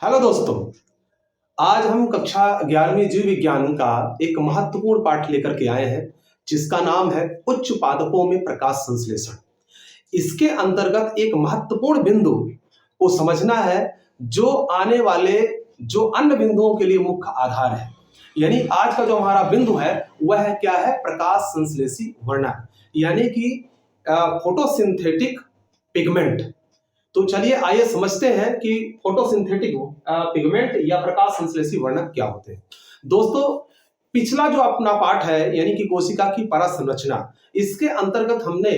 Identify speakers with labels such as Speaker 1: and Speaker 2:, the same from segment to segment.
Speaker 1: Hello दोस्तों, आज हम कक्षा 11वीं जीव विज्ञान का एक महत्वपूर्ण पाठ लेकर के आए हैं जिसका नाम है उच्च पादपों में प्रकाश संश्लेषण। इसके अंतर्गत एक महत्वपूर्ण बिंदु को समझना है जो आने वाले जो अन्य बिंदुओं के लिए मुख्य आधार है। यानी आज का जो हमारा बिंदु है वह है क्या है? प्रकाश संश्लेषी वर्णक यानी कि फोटोसिंथेटिक पिगमेंट। तो चलिए आइए समझते हैं कि फोटोसिंथेटिक पिगमेंट या प्रकाश संश्लेषी वर्णक क्या होते हैं। दोस्तों, पिछला जो अपना पाठ है यानी कि कोशिका की परसंरचना, इसके अंतर्गत हमने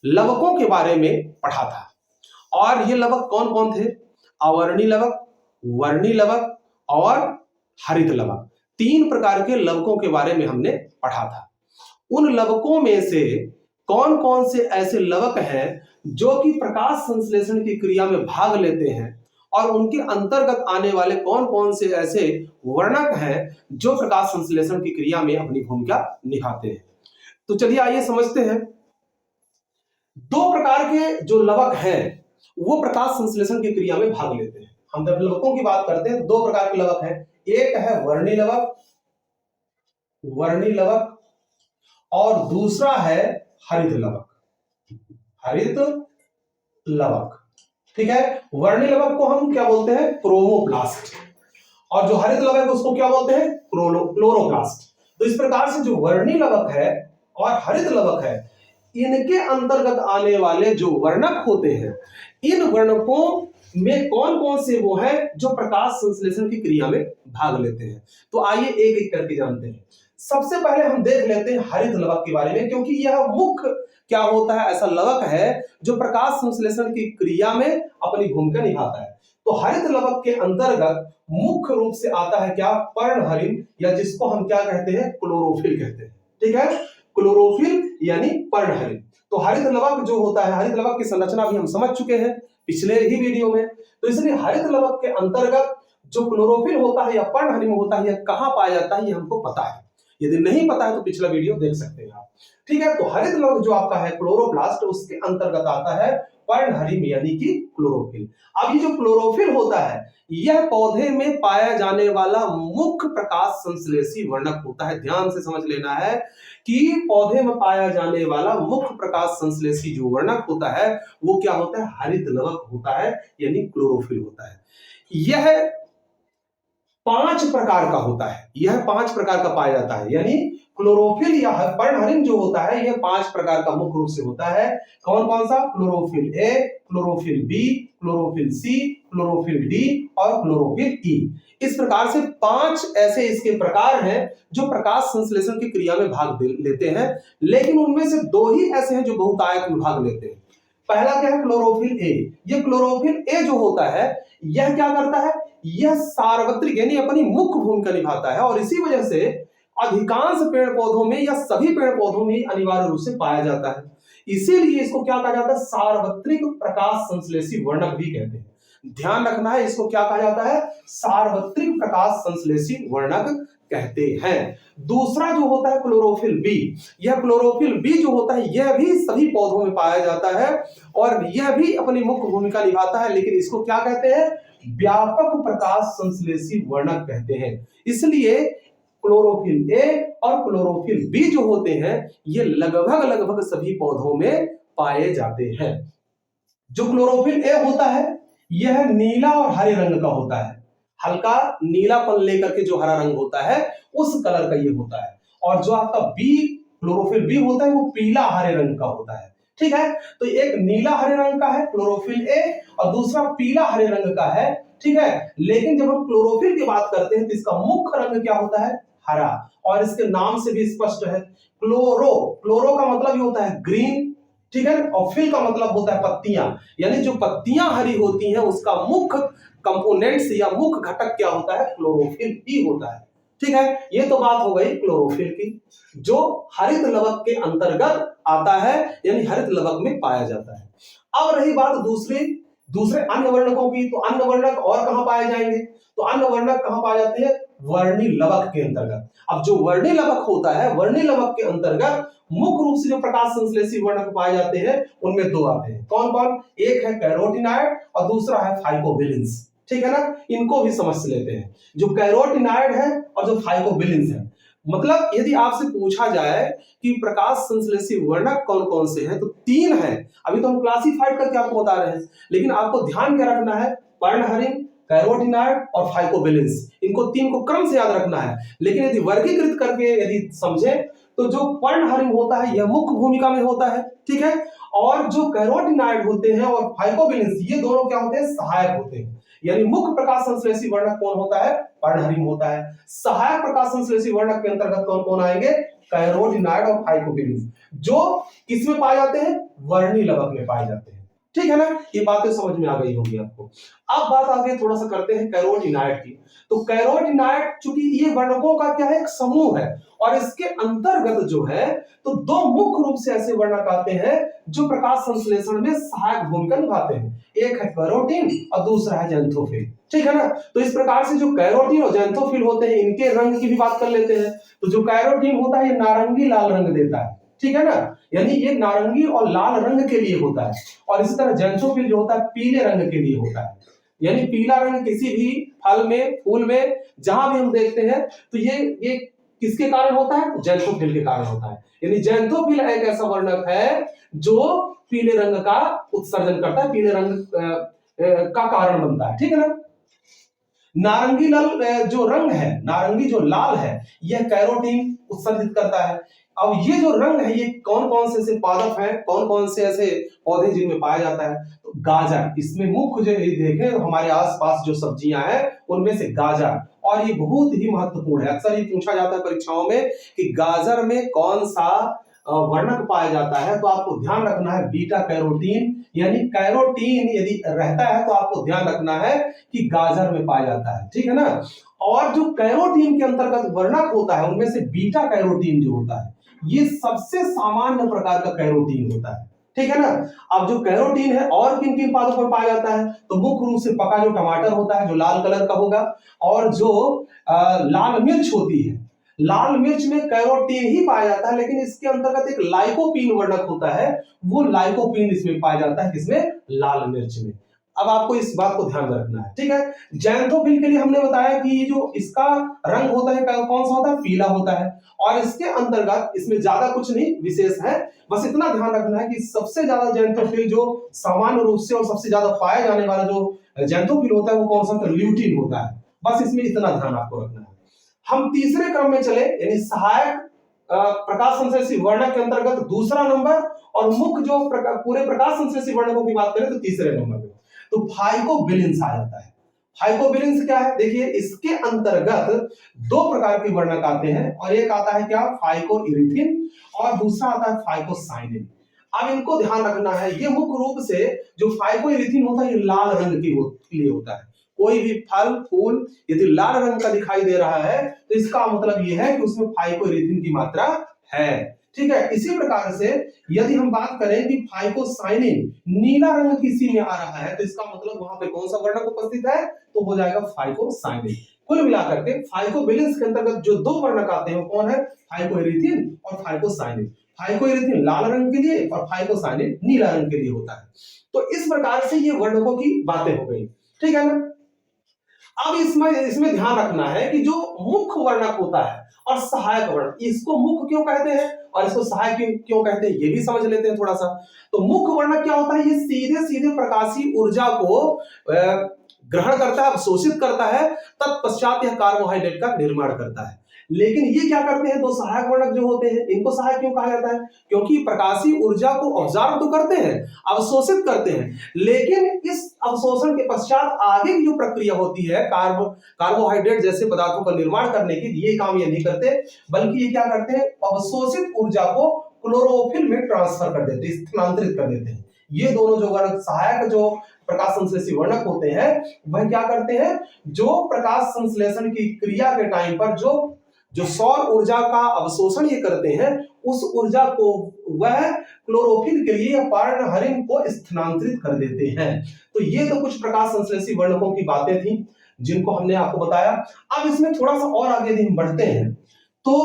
Speaker 1: लवकों के बारे में पढ़ा था। और ये लवक कौन कौन थे? अवर्णी लवक, वर्णी लवक और हरित लवक। 3 प्रकार के लवकों के बारे में हमने पढ़ा था। उन लवकों में से कौन कौन से ऐसे लवक हैं जो कि प्रकाश संश्लेषण की क्रिया में भाग लेते हैं और उनके अंतर्गत आने वाले कौन कौन से ऐसे वर्णक हैं जो प्रकाश संश्लेषण की क्रिया में अपनी भूमिका निभाते हैं। तो चलिए आइए समझते हैं। 2 प्रकार के जो लवक हैं वो प्रकाश संश्लेषण की क्रिया में भाग लेते हैं। हम जब लवकों की बात करते हैं तो 2 प्रकार के लवक हैं। एक है वर्णी लवक और दूसरा है हरित लवक। ठीक है, वर्णी लवक को हम क्या बोलते हैं? क्रोमोप्लास्ट। और जो हरित लवक है उसको क्या बोलते हैं? क्लोरोप्लास्ट। तो इस प्रकार से जो वर्णी लवक है और हरित लवक है, इनके अंतर्गत आने वाले जो वर्णक होते हैं, इन वर्णकों में कौन कौन से वो हैं जो प्रकाश संश्लेषण की क्रिया में भाग लेते हैं। तो आइए एक एक करके जानते हैं। सबसे पहले हम देख लेते हैं हरित लवक के बारे में, क्योंकि यह मुख्य क्या होता है? ऐसा लवक है जो प्रकाश संश्लेषण की क्रिया में अपनी भूमिका निभाता है। तो हरित लवक के अंतर्गत मुख्य रूप से आता है क्या? पर्णहरित, या जिसको हम क्या कहते हैं? क्लोरोफिल कहते हैं। ठीक है, क्लोरोफिल यानी पर्णहरित। तो हरित लवक जो होता है, हरित लवक की संरचना भी हम समझ चुके हैं पिछले ही वीडियो में। तो इसलिए हरित लवक के अंतर्गत जो क्लोरोफिल होता है या पर्णहरित होता है, यह कहां पाया जाता है ये हमको पता है। यदि नहीं पता है तो पिछला वीडियो देख सकते हैं आप। ठीक है, तो हरित लवक जो आपका है क्लोरोप्लास्ट, उसके अंतर्गत आता है पर्णहरित यानी कि क्लोरोफिल। अब ये जो क्लोरोफिल होता है यह पौधे में पाया जाने वाला मुख्य प्रकाश संश्लेषी वर्णक होता है। ध्यान से समझ लेना है कि पौधे में पाया जाने वाला मुख्य प्रकाश संश्लेषी जो वर्णक होता है वो क्या होता है? हरित लवक होता है यानी क्लोरोफिल होता है। यह 5 प्रकार का होता है। यह 5 प्रकार का पाया जाता है, यानी क्लोरोफिल या पर्णहरित जो होता है यह 5 प्रकार का मुख्य रूप से होता है। कौन कौन सा? Chlorophyll A, chlorophyll B, chlorophyll C, chlorophyll D और क्लोरोफिल ई। इस प्रकार से 5 ऐसे इसके प्रकार हैं जो प्रकाश संश्लेषण की क्रिया में भाग लेते हैं। लेकिन उनमें से 2 ही ऐसे हैं जो बहुतायत में भाग लेते हैं। पहला क्या है? Chlorophyll A. ये क्लोरोफिल ए जो होता है यह क्या करता है? यह सार्वत्रिक यानी अपनी मुख्य भूमिका निभाता है और इसी वजह से अधिकांश पेड़ पौधों में या सभी पेड़ पौधों में अनिवार्य रूप से पाया जाता है। इसीलिए इसको क्या कहा जाता है? सार्वत्रिक प्रकाश संश्लेषी वर्णक भी कहते हैं। ध्यान रखना है, इसको क्या कहा जाता है? सार्वत्रिक प्रकाश संश्लेषी वर्णक कहते हैं। दूसरा जो होता है क्लोरोफिल बी। यह क्लोरोफिल बी जो होता है यह भी सभी पौधों में पाया जाता है और यह भी अपनी मुख्य भूमिका निभाता है, लेकिन इसको क्या कहते हैं? व्यापक प्रकाश संश्लेषी वर्णक कहते हैं। इसलिए क्लोरोफिल ए और क्लोरोफिल बी जो होते हैं ये लगभग सभी पौधों में पाए जाते हैं। जो क्लोरोफिल ए होता है यह नीला और हरे रंग का होता है। हल्का नीलापन लेकर के जो हरा रंग होता है उस कलर का ये होता है। और जो आपका बी क्लोरोफिल बी होता है वो पीला हरे रंग का होता है। ठीक है, तो एक नीला हरे रंग का है क्लोरोफिल ए और दूसरा पीला हरे रंग का है। ठीक है, लेकिन जब हम क्लोरोफिल की बात करते हैं तो इसका मुख्य रंग क्या होता है? हरा। और इसके नाम से भी स्पष्ट है, क्लोरो का मतलब ये होता है ग्रीन। ठीक है, और फिल का मतलब होता है पत्तियां, यानी जो पत्तियां हरी होती हैं उसका मुख्य कंपोनेंट्स या मुख्य घटक क्या होता है? क्लोरोफिल ही होता है। ठीक है, ये तो बात हो गई क्लोरोफिल की जो हरित लवक के अंतर्गत आता है यानी हरित लवक में पाया जाता है। अब रही बात दूसरे अन्य वर्णकों की, तो अन्य वर्णक और कहां पाए जाएंगे? तो अन्य वर्णक कहां पाए जाते हैं? वर्णी लवक के अंतर्गत। अब जो वर्णी लवक होता है, वर्णी लवक के अंतर्गत मुख्य रूप से जो प्रकाश संश्लेषी वर्णक पाए जाते हैं उनमें 2 आते हैं। कौन कौन? एक है कैरोटीनॉयड और दूसरा है फाइकोबिलिन्स। ठीक है ना। इनको भी समझ लेते हैं, जो कैरोटिनॉइड है और जो फाइकोबिलिन्स है। मतलब यदि आपसे पूछा जाए कि प्रकाश संश्लेषी वर्णक कौन कौन से हैं, तो 3 हैं। अभी तो हम क्लासिफाइड करके आपको बता रहे हैं, लेकिन आपको ध्यान क्या रखना है, पर्णहरिण, कैरोटिनॉइड और फाइकोबिलिन्स, इनको 3 को क्रम से याद रखना है। लेकिन यदि वर्गीकृत करके यदि समझे, तो जो पर्णहरिण होता है यह मुख्य भूमिका में होता है, ठीक है। और जो कैरोटिनॉइड होते हैं और फाइकोबिलिन्स, ये दोनों क्या होते हैं, सहायक होते हैं। यानी मुख्य प्रकाश संश्लेषी वर्णक कौन होता है, पर्णहरिण होता है। सहायक प्रकाश संश्लेषी वर्णक के अंतर्गत कौन कौन आएंगे, कैरोटिनॉइड और फाइकोबिलिन्स, जो किसमें पाए जाते हैं, वर्णी लवक में पाए जाते हैं। ठीक है ना, ये बातें समझ में आ गई होंगी आपको। अब बात आगे थोड़ा सा करते हैं कैरोटिनॉइड की। तो कैरोटिनॉइड चूंकि ये वर्णकों का क्या है, एक समूह है, और इसके अंतर्गत जो है तो 2 मुख्य रूप से ऐसे वर्णक आते हैं जो प्रकाश संश्लेषण में सहायक भूमिका निभाते हैं। एक है कैरोटीन और दूसरा है ज़ैंथोफिल, ठीक है ना। तो इस प्रकार से जो कैरोटीन और ज़ैंथोफिल होते हैं, इनके रंग की भी बात कर लेते हैं। तो जो कैरोटीन होता है ये नारंगी लाल रंग देता है, ठीक है ना, यानी ये नारंगी और लाल रंग के लिए होता है। और इसी तरह ज़ैंथोफिल जो होता है पीले रंग के लिए होता है, यानी पीला रंग किसी भी फल में, फूल में, जहां भी हम देखते हैं तो ये किसके कारण होता है, ज़ैंथोफिल के कारण होता है। यानी ज़ैंथोफिल एक ऐसा वर्णक है जो पीले रंग का उत्सर्जन करता है, पीले रंग का कारण बनता है, ठीक है ना। नारंगी लाल जो रंग है, नारंगी जो लाल है, यह कैरोटीन उत्सर्जित करता है। अब ये जो रंग है, ये कौन कौन से ऐसे पादप हैं, कौन कौन से ऐसे पौधे जिनमें पाया जाता है, तो गाजर इसमें मुख्य जो देखें तो हमारे आसपास जो सब्जियां हैं उनमें से गाजर, और ये बहुत ही महत्वपूर्ण है। अक्सर ये पूछा जाता है परीक्षाओं में कि गाजर में कौन सा वर्णक पाया जाता है, तो आपको ध्यान रखना है बीटा कैरोटीन, यानी कैरोटीन यदि रहता है तो आपको ध्यान रखना है कि गाजर में पाया जाता है, ठीक है ना। और जो कैरोटीन के अंतर्गत वर्णक होता है उनमें से बीटा कैरोटीन जो होता है, ये सबसे सामान्य प्रकार का कैरोटीन होता है, ठीक है ना। अब जो कैरोटीन है और किन किन पादपों में पाया जाता है, तो मुख्य रूप से पका जो टमाटर होता है जो लाल कलर का होगा, और जो लाल मिर्च होती है, लाल मिर्च में कैरोटीन ही पाया जाता है, लेकिन इसके अंतर्गत एक लाइकोपीन वर्णक होता है, वो लाइकोपीन इसमें पाया जाता है, किसमें, लाल मिर्च में। अब आपको इस बात को ध्यान रखना है, ठीक है। ज़ैंथोफिल के लिए हमने बताया कि ये जो इसका रंग होता है कौन सा होता है, पीला होता है, और इसके अंतर्गत इसमें ज्यादा कुछ नहीं विशेष है, बस इतना ध्यान रखना है कि सबसे ज्यादा ज़ैंथोफिल जो सामान्य रूप से और सबसे ज्यादा पाया जाने वाला जो ज़ैंथोफिल होता है वो कौन सा होता है, ल्यूटीन होता है। बस इसमें इतना ध्यान आपको रखना है। हम तीसरे क्रम में चले, यानी सहायक प्रकाश संश्लेषी वर्णक के अंतर्गत दूसरा नंबर, और मुख्य जो पूरे प्रकाश संश्लेषी वर्णकों की बात करें तो तीसरे नंबर पे तो फाइकोबिलिन्स आ जाता है। फाइकोबिलिन्स क्या है, देखिए इसके अंतर्गत 2 प्रकार के वर्णक आते हैं, और एक आता है क्या, फाइकोइरिथिन, और दूसरा आता है फाइकोसाइनिन। अब इनको ध्यान रखना है, ये मुख्य रूप से जो फाइकोइरिथिन होता है ये लाल रंग के लिए होता है। कोई भी फल फूल यदि लाल रंग का दिखाई दे रहा है तो इसका मतलब यह है कि उसमें फाइकोइरिथिन की मात्रा है, ठीक है। इसी प्रकार से यदि हम बात करें कि फाइकोसाइनिन नीला रंग किसी में आ रहा है तो इसका मतलब वहां पे कौन सा वर्णक उपस्थित है, तो हो जाएगा फाइकोसाइनिन। कुल मिलाकर के फाइकोबिलिन्स के अंतर्गत जो 2 वर्णक आते हैं वो कौन है, फाइकोइरिथिन और फाइकोसाइनिन। फाइकोइरिथिन लाल रंग के लिए और फाइकोसाइनिन नीला रंग के लिए होता है। तो इस प्रकार से ये वर्णकों की बातें हो गई, ठीक है ना। अब इसमें ध्यान रखना है कि जो मुख्य वर्णक होता है और सहायक वर्णक, इसको मुख्य क्यों कहते हैं और इसको सहायक क्यों कहते हैं, ये भी समझ लेते हैं थोड़ा सा। तो मुख्य वर्णक क्या होता है, ये सीधे सीधे प्रकाशीय ऊर्जा को ग्रहण करता है, अवशोषित करता है, तत्पश्चात यह कार्बोहाइड्रेट का निर्माण करता है। लेकिन ये क्या करते हैं, 2 सहायक वर्णक जो होते हैं, इनको सहायक क्यों कहा जाता है, क्योंकि प्रकाशीय ऊर्जा को ऑब्जर्व तो करते हैं, अवशोषित करते हैं, लेकिन इस अवशोषण के पश्चात आगे की जो प्रक्रिया होती है कार्बोहाइड्रेट जैसे पदार्थों का निर्माण करने की, ये काम ये नहीं करते, बल्कि ये क्या करते हैं, अवशोषित ऊर्जा को क्लोरोफिल में ट्रांसफर कर देते हैं, स्थानांतरित कर देते हैं। ये दोनों जो वर्णक सहायक जो प्रकाश संश्लेषी वर्णक होते हैं वह क्या करते हैं, जो प्रकाश संश्लेषण की क्रिया के टाइम पर जो सौर ऊर्जा का अवशोषण ये करते हैं, उस ऊर्जा को वह क्लोरोफिल के लिए पर्णहरिण को स्थानांतरित कर देते हैं। तो ये तो कुछ प्रकाश संश्लेषी वर्णकों की बातें थी जिनको हमने आपको बताया। अब इसमें थोड़ा सा और आगे हम बढ़ते हैं तो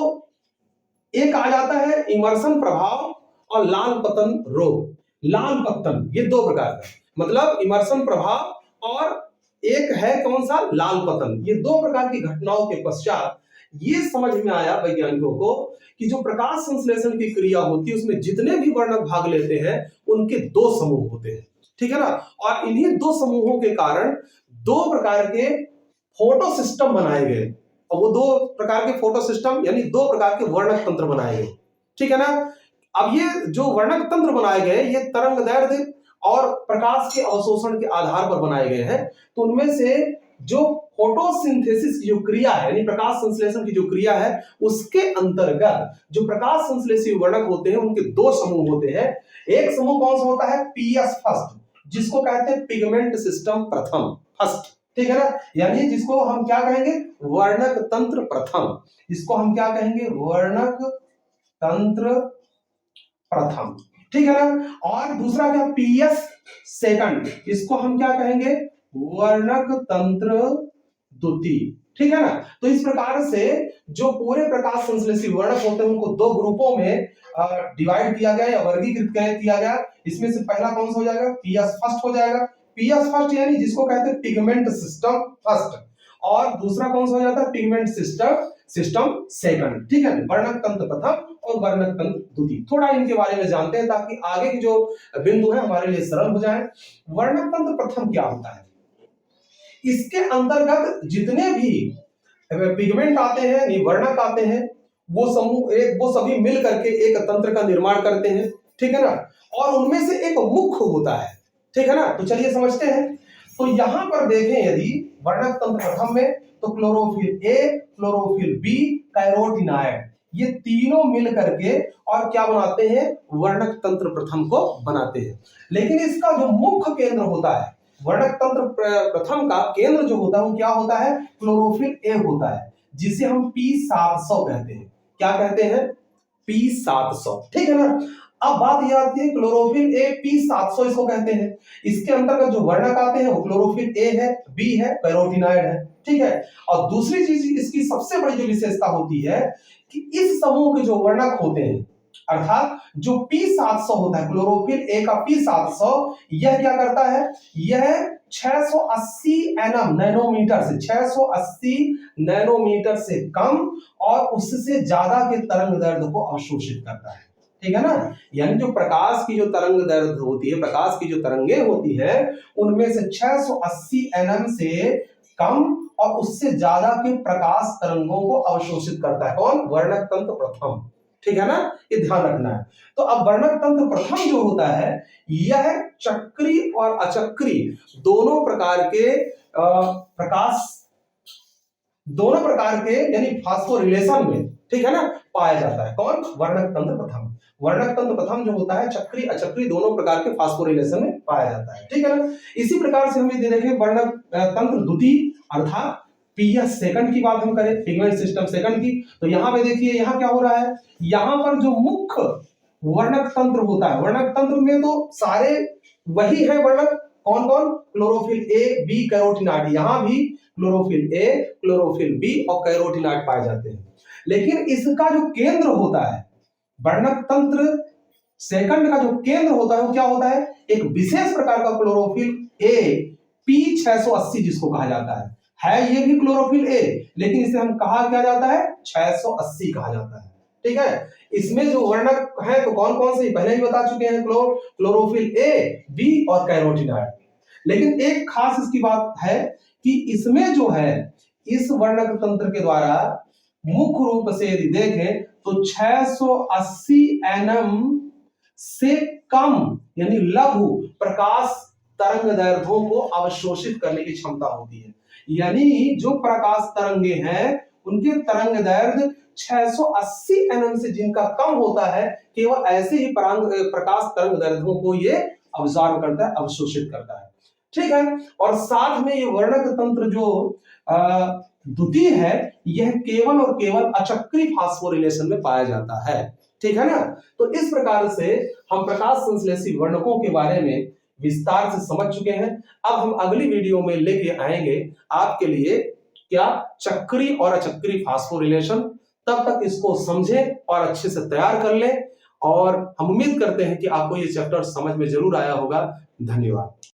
Speaker 1: एक आ जाता है इमर्शन प्रभाव और लाल पतन रोग। लाल पतन ये 2 प्रकार का, मतलब इमर्शन प्रभाव और एक है कौन सा, लाल पतन। ये दो प्रकार की घटनाओं के पश्चात ये समझ में आया वैज्ञानिकों को कि जो प्रकाश संश्लेषण की क्रिया होती है उसमें जितने भी वर्णक भाग लेते हैं उनके दो समूह होते हैं, ठीक है ना। और इन्हीं दो समूहों के कारण दो प्रकार के फोटो सिस्टम बनाए गए, और वो दो प्रकार के फोटो सिस्टम यानी दो प्रकार के वर्णक तंत्र बनाए गए, ठीक है ना। अब ये जो वर्णक तंत्र बनाए गए ये तरंग दैर्ध्य और प्रकाश के अवशोषण के आधार पर बनाए गए हैं। तो उनमें से जो फोटोसिंथेसिस की जो क्रिया है यानी प्रकाश संश्लेषण की जो क्रिया है उसके अंतर्गत जो प्रकाश संश्लेषी वर्णक होते हैं उनके दो समूह होते हैं। एक समूह कौन सा होता है, पीएस फर्स्ट, जिसको कहते हैं पिगमेंट सिस्टम प्रथम, फर्स्ट, ठीक है ना। यानी जिसको हम क्या कहेंगे, वर्णक तंत्र प्रथम, इसको हम क्या कहेंगे, वर्णक तंत्र प्रथम, ठीक है ना। और दूसरा क्या, पीएस सेकंड, इसको हम क्या कहेंगे, वर्णक तंत्र द्वितीय, ठीक है ना। तो इस प्रकार से जो पूरे प्रकाश संश्लेषी वर्णक होते हैं उनको दो ग्रुपों में डिवाइड किया गया या वर्गीकृत किया गया। इसमें से पहला कौन सा हो जाएगा, पीएस फर्स्ट हो जाएगा। पीएस फर्स्ट यानी जिसको कहते हैं पिगमेंट सिस्टम फर्स्ट, और दूसरा कौन सा हो जाता है, पिगमेंट सिस्टम सेकंड, ठीक है। वर्णक तंत्र प्रथम और वर्णक तंत्र द्वितीय। थोड़ा इनके बारे में जानते हैं ताकि आगे की जो बिंदु है हमारे लिए सरल हो जाए। वर्णक तंत्र प्रथम क्या होता है, इसके अंतर्गत जितने भी पिगमेंट आते हैं, वर्णक आते हैं, वो समूह वो सभी मिल करके एक तंत्र का निर्माण करते हैं, ठीक है ना। और उनमें से एक मुख्य होता है, ठीक है ना। तो चलिए समझते हैं। तो यहां पर देखें यदि वर्णक तंत्र प्रथम में तो chlorophyll A, chlorophyll B, carotenoid, ये तीनों मिल करके और क्या बनाते हैं, वर्णक तंत्र प्रथम को बनाते हैं। लेकिन इसका जो मुख्य केंद्र होता है, वर्णक तंत्र प्रथम का केंद्र जो होता है वो क्या होता है, क्लोरोफिल ए होता है, जिसे हम P700 कहते हैं। क्या कहते हैं, P700, ठीक है ना। अब बात यह आती है क्लोरोफिल ए P700 इसको कहते हैं। इसके अंतर्गत जो वर्णक आते हैं वो क्लोरोफिल ए है, बी है, कैरोटीनॉयड है, ठीक है। और दूसरी चीज इसकी सबसे बड़ी जो विशेषता होती है कि इस समूह के जो वर्णक होते हैं अर्थात जो P700 होता है, क्लोरोफिल ए का P700, यह क्या करता है, यह 680 एनएम नैनोमीटर से 680 नैनोमीटर से कम और उससे ज्यादा के तरंग दैर्ध्य को अवशोषित करता है, ठीक है ना। यानी जो प्रकाश की जो तरंग दैर्ध्य होती है, प्रकाश की जो तरंगे होती है, उनमें से 680 एनएम से कम और उससे ज्यादा के प्रकाश तरंगों को अवशोषित करता है कौन, वर्णक तंत्र प्रथम, ठीक है ना। ये ध्यान रखना है। तो अब वर्णक तंत्र प्रथम जो होता है यह चक्री और अचक्री दोनों प्रकार के यानी फास्फोरिलेशन में, ठीक है ना, पाया जाता है कौन, वर्णक तंत्र प्रथम। वर्णक तंत्र प्रथम जो होता है चक्री अचक्री दोनों प्रकार के फास्फोरिलेशन में पाया जाता है, ठीक है ना। इसी प्रकार से हम ये देखें वर्णक तंत्र द्वितीय अर्थात पीएस सेकंड की बात हम करें, पिगमेंट सिस्टम सेकंड की, तो यहां पे देखिए यहां क्या हो रहा है, यहां पर जो मुख्य वर्णक तंत्र होता है, वर्णक तंत्र में तो सारे वही है वर्णक, कौन कौन, क्लोरोफिल ए, बी, कैरोटीनॉयड, यहां भी क्लोरोफिल ए, क्लोरोफिल बी और कैरोटीनॉयड पाए जाते हैं। लेकिन इसका जो केंद्र होता है, वर्णक तंत्र सेकंड का जो केंद्र होता है वो क्या होता है, एक विशेष प्रकार का क्लोरोफिल ए P680 जिसको कहा जाता है ये भी क्लोरोफिल ए, लेकिन इसे हम कहा क्या जाता है, 680 कहा जाता है, ठीक है। इसमें जो वर्णक है तो कौन कौन से पहले ही बता चुके हैं, क्लोरोफिल ए, बी और कैरोटीनॉयड। लेकिन एक खास इसकी बात है कि इसमें जो है इस वर्णक तंत्र के द्वारा मुख्य रूप से यदि देखें तो 680 एनएम से कम यानी लघु प्रकाश तरंग दैर्ध्यों को अवशोषित करने की क्षमता होती है। यानी जो प्रकाश तरंगे हैं उनके तरंग दैर्ध्य 680 एनएम से जिनका कम होता है, केवल ऐसे ही प्रकाश तरंग दैर्ध्यों को ये अब्सॉर्ब करता है, अवशोषित करता है, ठीक है। और साथ में ये वर्णक तंत्र जो द्वितीय है यह केवल और केवल अचक्री फास्फोरिलेशन में पाया जाता है, ठीक है ना। तो इस प्रकार से हम प्रकाश संश्लेषी वर्णकों के बारे में विस्तार से समझ चुके हैं। अब हम अगली वीडियो में लेके आएंगे आपके लिए क्या, चक्री और अचक्री फास्फोरिलेशन। तब तक इसको समझें और अच्छे से तैयार कर लें, और हम उम्मीद करते हैं कि आपको ये चैप्टर समझ में जरूर आया होगा। धन्यवाद।